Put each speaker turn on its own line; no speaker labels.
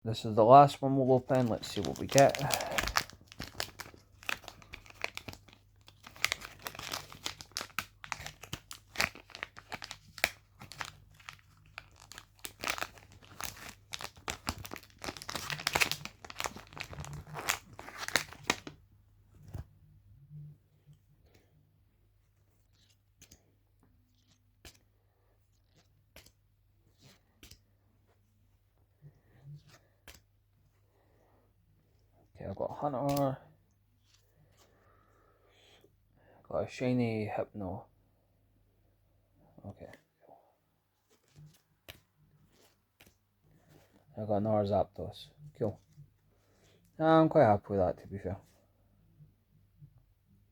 This is the last one we'll open. Let's see what we get. Okay, I've got Hunter. Got a shiny Hypno. Okay. I got another Zapdos. Cool. I'm quite happy with that, to be fair.